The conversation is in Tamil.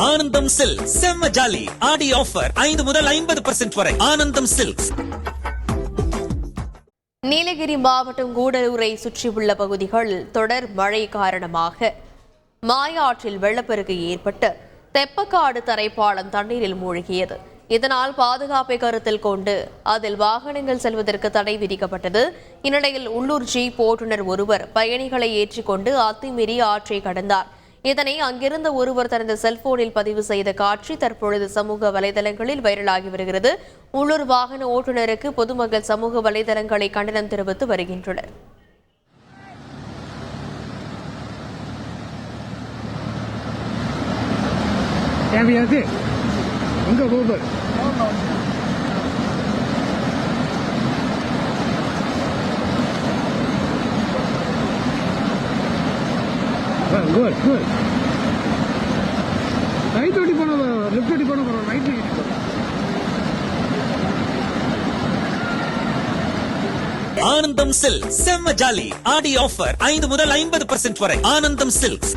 ஆனந்தம் சில்க் செம்ம ஜாலி ஆடி ஆஃபர் 5 முதல் 50% வரை. ஆனந்தம் சில்க்ஸ். நீலகிரி மாவட்டம் கூடலூரை சுற்றியுள்ள பகுதிகளில் தொடர் மழை காரணமாக மாயாற்றில் வெள்ளப்பெருக்கு ஏற்பட்டு தெப்பக்காடு தரைப்பாலம் தண்ணீரில் மூழ்கியது. இதனால் பாதுகாப்பை கருத்தில் கொண்டு அதில் வாகனங்கள் செல்வதற்கு தடை விதிக்கப்பட்டது. இந்நிலையில் உள்ளூர் ஜீப் ஓட்டுநர் ஒருவர் பயணிகளை ஏற்றிக்கொண்டு அத்துமீறி ஆற்றை கடந்தார். இதனை அங்கிருந்த ஒருவர் தனது செல்போனில் பதிவு செய்த காட்சி தற்பொழுது சமூக வலைதளங்களில் வைரலாகி வருகிறது. உள்ளூர் வாகன ஓட்டுநருக்கு பொதுமக்கள் சமூக வலைதளங்களை கண்டனம் தெரிவித்து வருகின்றனர். Good, good. Right ஓடி போன லெஃப்ட் ஓடி போன ரைட் ஓடி. ஆனந்தம் சில்க் செம்ம ஜாலி ஆடி ஆஃபர் 5 முதல் 50% வரை. ஆனந்தம் சில்க்ஸ்.